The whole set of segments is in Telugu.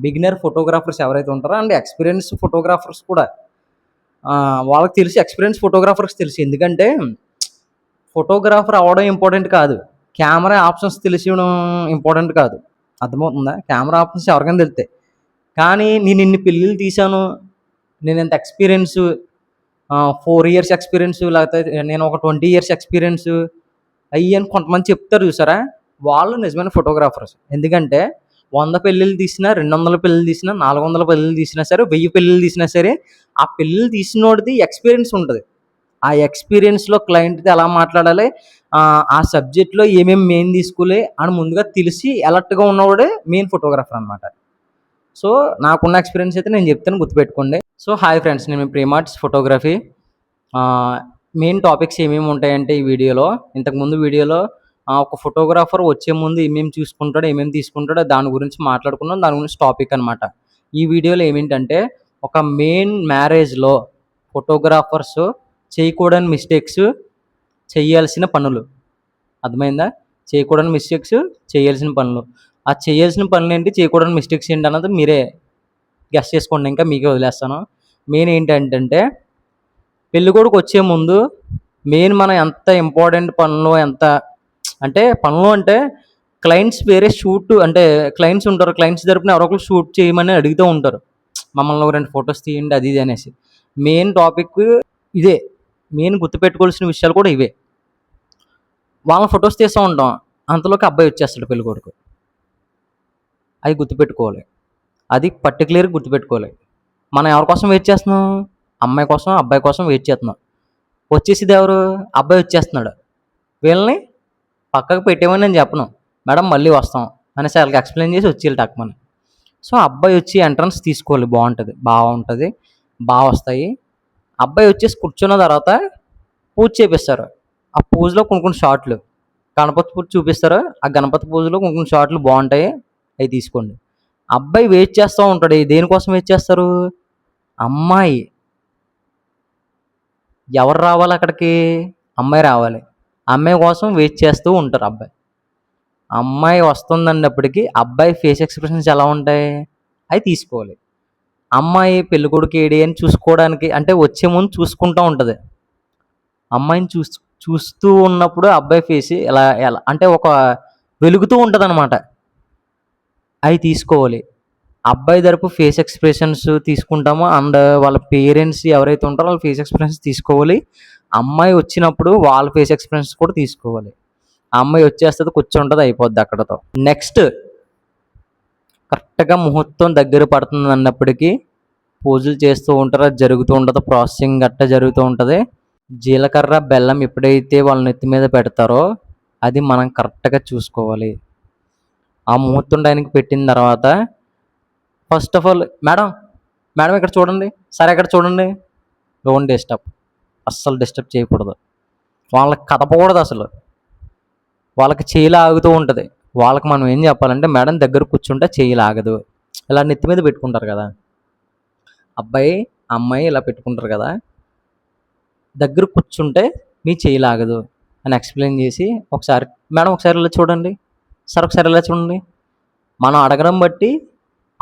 బిగినర్ ఫోటోగ్రాఫర్స్ ఎవరైతే ఉంటారో అండ్ ఎక్స్పీరియన్స్ ఫోటోగ్రాఫర్స్ కూడా వాళ్ళకి తెలిసి ఎక్స్పీరియన్స్ ఫోటోగ్రాఫర్స్ తెలుసు. ఎందుకంటే ఫోటోగ్రాఫర్ అవ్వడం ఇంపార్టెంట్ కాదు. కెమెరా ఆప్షన్స్ తెలియడం ఇంపార్టెంట్ కాదు. అర్థమవుతుందా? కెమెరా ఆప్షన్స్ ఎవరికైనా తెలుస్తాయి. కానీ నేను ఇన్ని పెళ్ళిళ్ళు తీశాను, నేను ఇంత ఎక్స్పీరియన్సు 4 ఇయర్స్ ఎక్స్పీరియన్స్ లేకపోతే నేను ఒక 20 ఇయర్స్ ఎక్స్పీరియన్స్ అయ్యి అని కొంతమంది చెప్తారు చూసారా, వాళ్ళు నిజమైన ఫోటోగ్రాఫర్స్. ఎందుకంటే 100 పెళ్ళిళ్ళు తీసినా, 200 పెళ్ళిళ్ళు తీసినా, 400 పెళ్ళిళ్ళు తీసినా సరే, 1000 పెళ్ళిళ్ళు తీసినా సరే, ఆ పెళ్ళిళ్ళు తీసినోడిది ఎక్స్పీరియన్స్ ఉంటుంది. ఆ ఎక్స్పీరియన్స్లో క్లయింట్తో ఎలా మాట్లాడాలి, ఆ సబ్జెక్ట్లో ఏమేమి మెయిన్ తీసుకోవాలి అని ముందుగా తెలిసి అలర్ట్గా ఉన్నవాడే మెయిన్ ఫోటోగ్రాఫర్ అనమాట. సో నాకున్న ఎక్స్పీరియన్స్ అయితే నేను చెప్తాను, గుర్తుపెట్టుకోండి. సో హాయ్ ఫ్రెండ్స్, నేను మీ ప్రేమార్ట్స్ ఫోటోగ్రఫీ. మెయిన్ టాపిక్స్ ఏమేమి ఉంటాయంటే ఈ వీడియోలో, ఇంతకుముందు వీడియోలో ఒక ఫోటోగ్రాఫర్ వచ్చే ముందు ఏమేమి చూసుకుంటాడో, ఏమేమి తీసుకుంటాడో దాని గురించి మాట్లాడుకున్నాం. దాని గురించి టాపిక్ అనమాట. ఈ వీడియోలో ఏమేంటంటే ఒక మెయిన్ మ్యారేజ్లో ఫోటోగ్రాఫర్స్ చేయకూడని మిస్టేక్స్, చేయాల్సిన పనులు. అర్థమైందా? చేయకూడని మిస్టేక్స్, చేయాల్సిన పనులు. ఆ చేయాల్సిన పనులు ఏంటి, చేయకూడని మిస్టేక్స్ ఏంటి అన్నది మీరే గెస్ చేసుకోండి. ఇంకా మీకే వదిలేస్తాను. మెయిన్ ఏంటంటే పెళ్ళికొడుకు వచ్చే ముందు మెయిన్ మనం ఎంత ఇంపార్టెంట్ పనులు, ఎంత అంటే పనులు అంటే క్లయింట్స్ వేరే షూట్ అంటే క్లయింట్స్ ఉంటారు. క్లయింట్స్ తరపున ఎవరో ఒకరు షూట్ చేయమని అడుగుతూ ఉంటారు, మమ్మల్ని 2 ఫొటోస్ తీయండి అది ఇది అనేసి. మెయిన్ టాపిక్ ఇదే. మెయిన్ గుర్తుపెట్టుకోవాల్సిన విషయాలు కూడా ఇవే. వాళ్ళ ఫొటోస్ తీస్తూ ఉంటాం, అంతలోకి అబ్బాయి వచ్చేస్తాడు పెళ్ళికొడుకు. అవి గుర్తుపెట్టుకోవాలి. అది పర్టికులర్గా గుర్తుపెట్టుకోవాలి. మనం ఎవరి కోసం వెయిట్ చేస్తున్నాం? అమ్మాయి కోసం, అబ్బాయి కోసం వెయిట్ చేస్తున్నాం. వచ్చేసిది ఎవరు? అబ్బాయి వచ్చేస్తున్నాడు. వీళ్ళని పక్కకు పెట్టేమని నేను చెప్పను, మేడం మళ్ళీ వస్తాం అనేసి వాళ్ళకి ఎక్స్ప్లెయిన్ చేసి వచ్చేయాలి టక్మని. సో అబ్బాయి వచ్చి ఎంట్రన్స్ తీసుకోవాలి, బాగుంటుంది, బాగా వస్తాయి. అబ్బాయి వచ్చేసి కూర్చున్న తర్వాత పూజ చేపిస్తారు. ఆ పూజలో కొన్ని షార్ట్లు గణపతి పూజ చూపిస్తారు. ఆ గణపతి పూజలో కొన్ని షార్ట్లు బాగుంటాయి, అవి తీసుకోండి. అబ్బాయి వెయిట్ చేస్తూ ఉంటాడు. దేనికోసం వెయిట్ చేస్తారు? అమ్మాయి. ఎవరు రావాలి అక్కడికి? అమ్మాయి రావాలి. అమ్మాయి కోసం వెయిట్ చేస్తూ ఉంటారు అబ్బాయి. అమ్మాయి వస్తుందన్నప్పటికీ అబ్బాయి ఫేస్ ఎక్స్ప్రెషన్స్ ఎలా ఉంటాయి, అవి తీసుకోవాలి. అమ్మాయి పెళ్ళికొడుకు ఏడి అని చూసుకోవడానికి, అంటే వచ్చే ముందు చూసుకుంటూ ఉంటుంది. అమ్మాయిని చూస్తూ ఉన్నప్పుడు అబ్బాయి ఫేస్ ఎలా అంటే ఒక వెలుగుతూ ఉంటుంది అనమాట, అవి తీసుకోవాలి. అబ్బాయి తరపు ఫేస్ ఎక్స్ప్రెషన్స్ తీసుకుంటాము, అండ్ వాళ్ళ పేరెంట్స్ ఎవరైతే ఉంటారో వాళ్ళ ఫేస్ ఎక్స్ప్రెషన్స్ తీసుకోవాలి. అమ్మాయి వచ్చినప్పుడు వాళ్ళ ఫేస్ ఎక్స్ప్రెషన్స్ కూడా తీసుకోవాలి. ఆ అమ్మాయి వచ్చేస్తుంది, కూర్చుంటుంది, అయిపోద్ది అక్కడతో. నెక్స్ట్ కరెక్ట్గా ముహూర్తం దగ్గర పడుతుంది అన్నప్పటికీ పూజలు చేస్తూ ఉంటారు, అది జరుగుతూ ఉంటుంది, ప్రాసెసింగ్ గట్ట జరుగుతూ ఉంటుంది. జీలకర్ర బెల్లం ఎప్పుడైతే వాళ్ళ నెత్తి మీద పెడతారో అది మనం కరెక్ట్గా చూసుకోవాలి. ఆ ముహూర్తం టైంకి పెట్టిన తర్వాత ఫస్ట్ ఆఫ్ ఆల్ మేడం ఇక్కడ చూడండి, సరే ఇక్కడ చూడండి, డోంట్ డిస్టర్బ్. అస్సలు డిస్టర్బ్ చేయకూడదు, వాళ్ళకి కదపకూడదు అసలు. వాళ్ళకి చేయి లాగుతూ ఉంటుంది. వాళ్ళకి మనం ఏం చెప్పాలంటే, మేడం దగ్గర కూర్చుంటే చేయి లాగదు, ఇలా నెత్తి మీద పెట్టుకుంటారు కదా అబ్బాయి అమ్మాయి, ఇలా పెట్టుకుంటారు కదా, దగ్గర కూర్చుంటే మీ చేయి లాగదు అని ఎక్స్ప్లెయిన్ చేసి, ఒకసారి మేడం ఒకసారి ఇలా చూడండి, సార్ ఒకసారి ఇలా చూడండి. మనం అడగడం బట్టి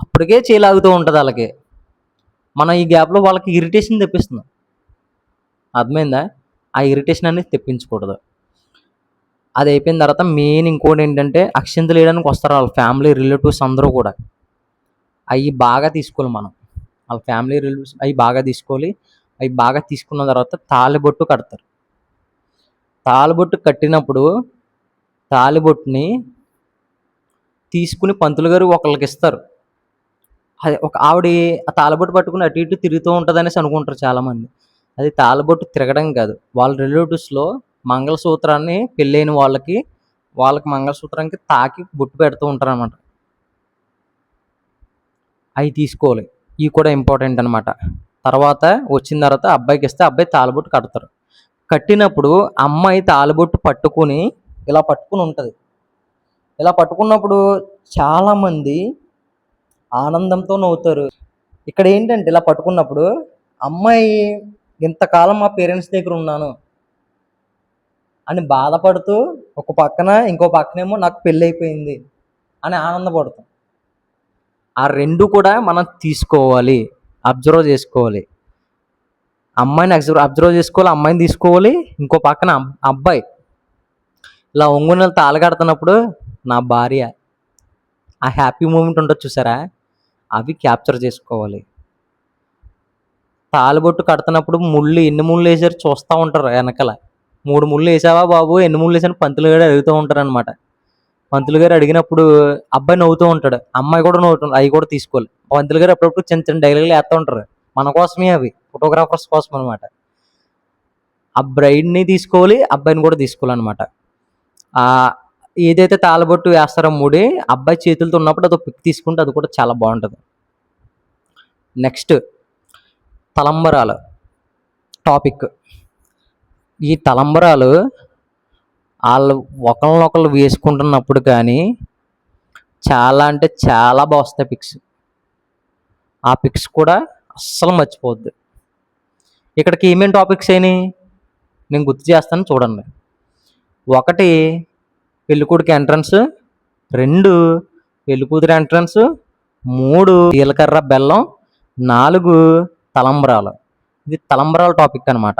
అప్పటికే చేయి లాగుతూ ఉంటుంది వాళ్ళకి. మనం ఈ గ్యాప్లో వాళ్ళకి ఇరిటేషన్ తెప్పిస్తున్నాం. అర్థమైందా? ఆ ఇరిటేషన్ అనేది తెప్పించకూడదు. అది అయిపోయిన తర్వాత మెయిన్ ఇంకోటి ఏంటంటే, అక్షింతలు వేయడానికి వస్తారు వాళ్ళ ఫ్యామిలీ రిలేటివ్స్ అందరూ కూడా. అవి బాగా తీసుకోవాలి మనం. వాళ్ళ ఫ్యామిలీ రిలేటివ్స్ అవి బాగా తీసుకోవాలి. అవి బాగా తీసుకున్న తర్వాత తాళిబొట్టు కడతారు. తాళిబొట్టు కట్టినప్పుడు తాళిబొట్టుని తీసుకుని పంతులు గారు ఒకళ్ళకి ఇస్తారు. అది ఒక ఆవిడ ఆ తాళబొట్టు పట్టుకుని అటు ఇటు తిరుగుతూ ఉంటుంది అనేసి అనుకుంటారు చాలామంది. అది తాళబొట్టు తిరగడం కాదు. వాళ్ళ రిలేటివ్స్లో మంగళసూత్రాన్ని పెళ్ళైన వాళ్ళకి మంగళసూత్రానికి తాకి బొట్టు పెడుతూ ఉంటారు అనమాట. అవి తీసుకోవాలి. ఇవి కూడా ఇంపార్టెంట్ అనమాట. తర్వాత వచ్చిన తర్వాత అబ్బాయికి ఇస్తే అబ్బాయి తాళబొట్టు కడతారు. కట్టినప్పుడు అమ్మాయి తాళబొట్టు పట్టుకుని ఇలా పట్టుకుని ఉంటుంది. ఇలా పట్టుకున్నప్పుడు చాలామంది ఆనందంతో నవ్వుతారు. ఇక్కడ ఏంటంటే ఇలా పట్టుకున్నప్పుడు అమ్మాయి ఇంతకాలం మా పేరెంట్స్ దగ్గర ఉన్నాను అని బాధపడుతూ ఒక పక్కన, ఇంకో పక్కనేమో నాకు పెళ్ళి అయిపోయింది అని ఆనందపడుతాం. ఆ 2 కూడా మనం తీసుకోవాలి. అబ్జర్వ్ చేసుకోవాలి. అమ్మాయిని అబ్జర్వ్ చేసుకోవాలి. అమ్మాయిని తీసుకోవాలి. ఇంకో పక్కన అబ్బాయి ఇలా ఒంగోని తాళి కడుతున్నప్పుడు నా భార్య ఆ హ్యాపీ మూమెంట్ ఉంటది చూసారా? అవి క్యాప్చర్ చేసుకోవాలి. తాళిబొట్టు కడుతున్నప్పుడు ఎన్ని ముళ్ళేసారో చూస్తా ఉంటారు ఎనకాల. 3 ముళ్ళు ఏసావా బాబు? ఎన్ని ముళ్ళు ఏసావని పంతులు గారు అడుగుతూ ఉంటారనమాట. పంతులు గారు అడిగినప్పుడు అబ్బాయి నవ్వుతూ ఉంటాడు. అమ్మాయి కూడా నవ్వుతుంది. అయి కూడా తీసుకోవాలి. పంతులు గారు అప్పుడప్పుడు చిన్న చిన్న డైలాగులు ఏస్తా ఉంటారు. మన కోసమే అవి. ఫోటోగ్రాఫర్స్ కోసం అనమాట. ఆ బ్రైడ్‌ని తీసుకోవాలి. అబ్బాయిని కూడా తీసుకోవాలనమాట. ఏదైతే తాళబొట్టు వేస్తారో ముడి, అబ్బాయి చేతులతో ఉన్నప్పుడు అదొక పిక్ తీసుకుంటే అది కూడా చాలా బావుంటది. నెక్స్ట్ తలంబరాలు టాపిక్. ఈ తలంబరాలు ఆళ్ళు ఒకళ్ళనొకళ్ళు వేసుకుంటున్నప్పుడు కానీ చాలా అంటే చాలా వస్తాయి పిక్స్. ఆ పిక్స్ కూడా అస్సలు మర్చిపోవద్దు. ఇక్కడికి ఏమేం టాపిక్స్ అయినాయి? నేను గుర్తు చేస్తాను చూడండి. 1 పెళ్ళికొడుకు ఎంట్రన్స్, 2 పెళ్ళికూతురు ఎంట్రన్స్, 3 జీలకర్ర, బెల్లం, 4 తలంబ్రాలు. ఇది తలంబ్రాల టాపిక్ అనమాట.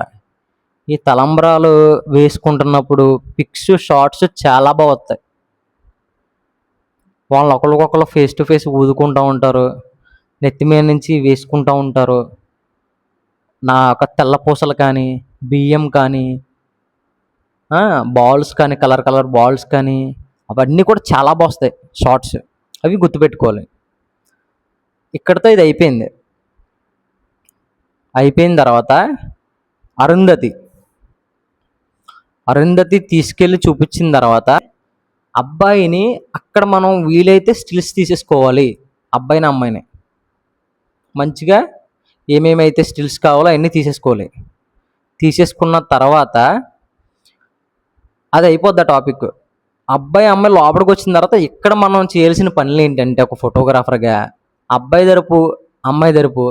ఈ తలంబ్రాలు వేసుకుంటున్నప్పుడు పిక్స్, షార్ట్స్ చాలా వస్తాయి. వాళ్ళు ఒకళ్ళకొకళ్ళు ఫేస్ టు ఫేస్ ఊదుకుంటూ ఉంటారు. నెత్తి మీద నుంచి వేసుకుంటూ ఉంటారు. నా యొక్క తెల్ల పూసలు కానీ, బియ్యం కానీ, బాల్స్ కానీ, కలర్ బాల్స్ కానీ అవన్నీ కూడా చాలా వస్తాయి షార్ట్స్. అవి గుర్తుపెట్టుకోవాలి. ఇక్కడితో ఇది అయిపోయింది. అయిపోయిన తర్వాత అరుంధతి తీసుకెళ్ళి చూపించిన తర్వాత అబ్బాయిని అక్కడ మనం వీలైతే స్టిల్స్ తీసేసుకోవాలి. అబ్బాయిని అమ్మాయిని మంచిగా ఏమేమైతే స్టిల్స్ కావాలో అవన్నీ తీసేసుకోవాలి. తీసేసుకున్న తర్వాత అది అయిపోద్ది ఆ టాపిక్. అబ్బాయి అమ్మాయి లోపలికి వచ్చిన తర్వాత ఇక్కడ మనం చేయాల్సిన పనులు ఏంటంటే ఒక ఫోటోగ్రాఫర్గా అబ్బాయి తరపు అమ్మాయి తరపు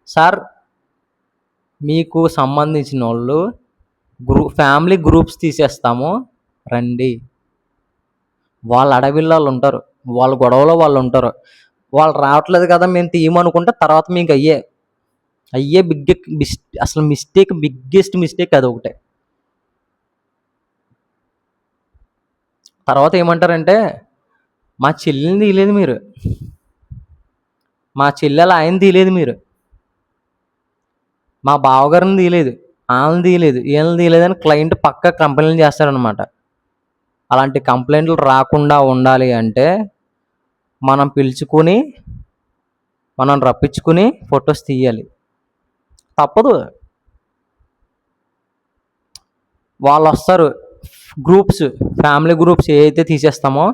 సార్ మీకు సంబంధించిన వాళ్ళు ఫ్యామిలీ గ్రూప్స్ తీసేస్తాము రండి. వాళ్ళ అడవిలో వాళ్ళు ఉంటారు. వాళ్ళ గొడవలో వాళ్ళు ఉంటారు. వాళ్ళు రావట్లేదు కదా మేము తీయమనుకుంటే తర్వాత మీకు అయ్యే అసలు బిగ్గెస్ట్ మిస్టేక్ అదొకటే. తర్వాత ఏమంటారంటే మా చెల్లిని తీయలేదు మీరు, మా చెల్లెల ఆయన తీయలేదు మీరు, మా బావగారిని తీయలేదు, వాళ్ళని తీయలేదు, వీళ్ళని తీయలేదని క్లయింట్ పక్కా కంప్లైంట్ చేస్తారనమాట. అలాంటి కంప్లైంట్లు రాకుండా ఉండాలి అంటే మనం పిలుచుకుని మనం రప్పించుకుని ఫొటోస్ తీయాలి. తప్పదు. వాళ్ళు వస్తారు గ్రూప్స్, ఫ్యామిలీ గ్రూప్స్ ఏవైతే తీసేస్తామో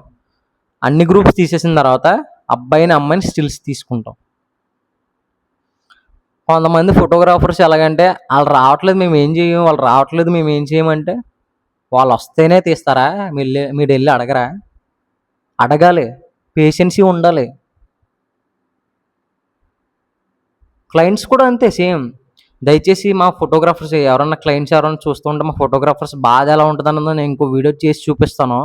అన్ని గ్రూప్స్ తీసేసిన తర్వాత అబ్బాయిని అమ్మాయిని స్టిల్స్ తీసుకుంటాం. కొంతమంది ఫోటోగ్రాఫర్స్ ఎలాగంటే వాళ్ళు రావట్లేదు మేము ఏం చేయమంటే వాళ్ళు వస్తేనే తీస్తారా, మీరు వెళ్ళి అడగరా? అడగాలి. పేషెన్సీ ఉండాలి. క్లయింట్స్ కూడా అంతే సేమ్. దయచేసి మా ఫోటోగ్రాఫర్స్ ఎవరన్నా క్లయింట్స్ ఎవరన్నా చూస్తుంటే మా ఫోటోగ్రాఫర్స్ బాధ ఎలా ఉంటుంది అన్నది నేను ఇంకో వీడియో చేసి చూపిస్తాను.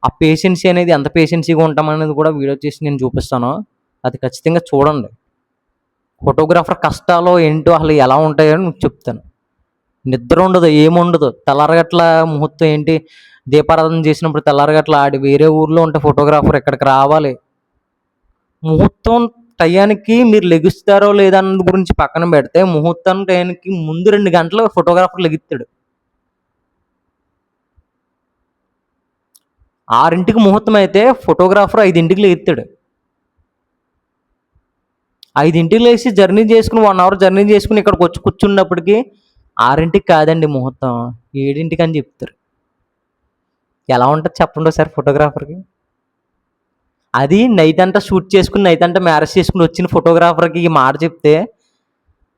ఆ పేషెన్సీ అనేది ఎంత పేషెన్సీగా ఉంటామనేది కూడా వీడియో చేసి నేను చూపిస్తాను. అది ఖచ్చితంగా చూడండి. ఫోటోగ్రాఫర్ కష్టాలు ఏంటో అసలు ఎలా ఉంటాయో నీకు చెప్తాను. నిద్ర ఉండదు, ఏముండదు. తెల్లారగట్ల ముహూర్తం ఏంటి, దీపారాధన చేసినప్పుడు తెల్లారగట్ల ఆడి వేరే ఊర్లో ఉంటే ఫోటోగ్రాఫర్ ఇక్కడికి రావాలి. ముహూర్తం టయానికి మీరు లెగుస్తారో లేదా అన్నది గురించి పక్కన పెడితే ముహూర్తం టయానికి ముందు 2 గంటలు ఫోటోగ్రాఫర్ లెగుస్తాడు. 6కి ముహూర్తం అయితే ఫోటోగ్రాఫర్ 5కి లెగుస్తాడు. 5కి లేచి జర్నీ చేసుకుని 1 అవర్ జర్నీ చేసుకుని ఇక్కడికి వచ్చి కూర్చున్నప్పటికీ 6కి కాదండి ముహూర్తం 7కి అని చెప్తారు. ఎలా ఉంటుంది చెప్పండి ఒకసారి ఫోటోగ్రాఫర్కి. అది నైట్ అంతా షూట్ చేసుకుని నైట్ అంతా మ్యారేజ్ చేసుకుని వచ్చిన ఫోటోగ్రాఫర్కి ఈ మాట చెప్తే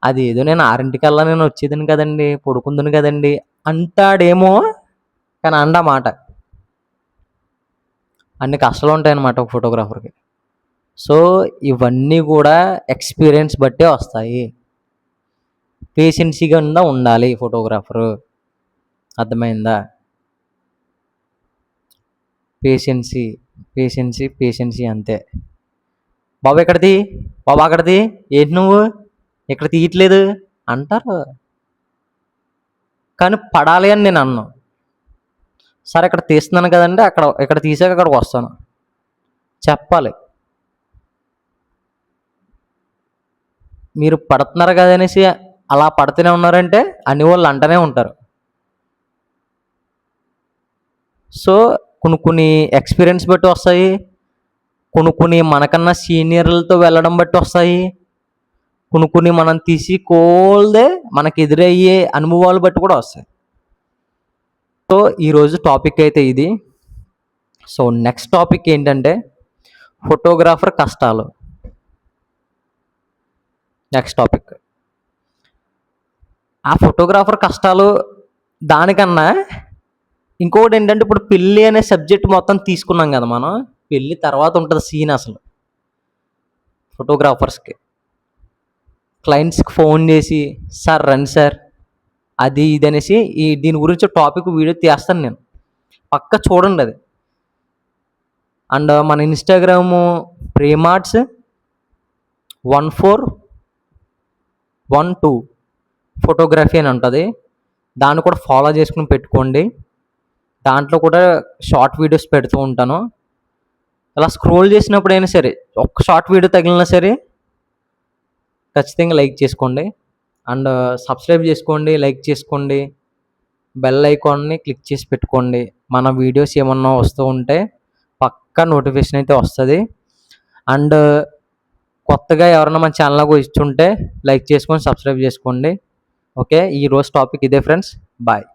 అది ఏదో నేను 6కల్లా నేను వచ్చేదని కదండి, పడుకుందని కదండి అంటాడేమో, కానీ అండ మాట. అన్ని కష్టాలు ఉంటాయన్నమాట ఒక ఫోటోగ్రాఫర్కి. సో ఇవన్నీ కూడా ఎక్స్పీరియన్స్ బట్టే వస్తాయి. పేషెన్సీగా ఉండాలి ఫోటోగ్రాఫరు. అర్థమైందా? పేషెన్సీ అంతే. బాబు ఎక్కడిది, బాబు అక్కడిది, ఏంటి నువ్వు ఇక్కడ తీయట్లేదు అంటారు. కానీ పడాలి అని నేను అన్నాను. సరే ఇక్కడ తీస్తున్నాను కదండి, ఇక్కడ తీసాక అక్కడికి వస్తాను చెప్పాలి. మీరు పడుతున్నారు కదనేసి అలా పడుతూనే ఉన్నారంటే అన్ని వాళ్ళు అంటనే ఉంటారు. సో కొన్ని ఎక్స్పీరియన్స్ బట్టి వస్తాయి, కొన్ని మనకన్నా సీనియర్లతో వెళ్ళడం బట్టి వస్తాయి, కొన్ని మనం తీసుకోలేదే మనకి ఎదురయ్యే అనుభవాలు బట్టి కూడా వస్తాయి. సో ఈరోజు టాపిక్ అయితే ఇది. సో నెక్స్ట్ టాపిక్ ఏంటంటే ఫోటోగ్రాఫర్ కష్టాలు. నెక్స్ట్ టాపిక్ ఆ ఫోటోగ్రాఫర్ కష్టాలు దానికన్నా ఇంకొకటి ఏంటంటే, ఇప్పుడు పెళ్ళి అనే సబ్జెక్ట్ మొత్తం తీసుకున్నాం కదా మనం. పెళ్ళి తర్వాత ఉంటుంది సీన్. అసలు ఫోటోగ్రాఫర్స్కి క్లయింట్స్కి ఫోన్ చేసి సార్ రండి సార్ అది ఇది అనేసి దీని గురించి టాపిక్ వీడియో తీస్తాను నేను, పక్క చూడండి అది. అండ్ మన ఇన్స్టాగ్రాము ప్రేమార్ట్స్ 1412 ఫోటోగ్రఫీ అని ఉంటుంది, దాన్ని కూడా ఫాలో చేసుకుని పెట్టుకోండి. దాంట్లో కూడా షార్ట్ వీడియోస్ పెడుతూ ఉంటాను. అలా స్క్రోల్ చేసినప్పుడు అయినా సరే ఒక్క షార్ట్ వీడియో తగిలినా సరే ఖచ్చితంగా లైక్ చేసుకోండి. అండ్ సబ్స్క్రైబ్ చేసుకోండి, లైక్ చేసుకోండి, బెల్ ఐకాన్ని క్లిక్ చేసి పెట్టుకోండి. మన వీడియోస్ ఏమన్నా వస్తూ ఉంటే పక్కా నోటిఫికేషన్ అయితే వస్తుంది. అండ్ కొత్తగా ఎవరైనా మన ఛానల్లోకి వచ్చి ఉంటే లైక్ చేసుకొని సబ్స్క్రైబ్ చేసుకోండి. ఓకే, ఈరోజు టాపిక్ ఇదే ఫ్రెండ్స్, బాయ్.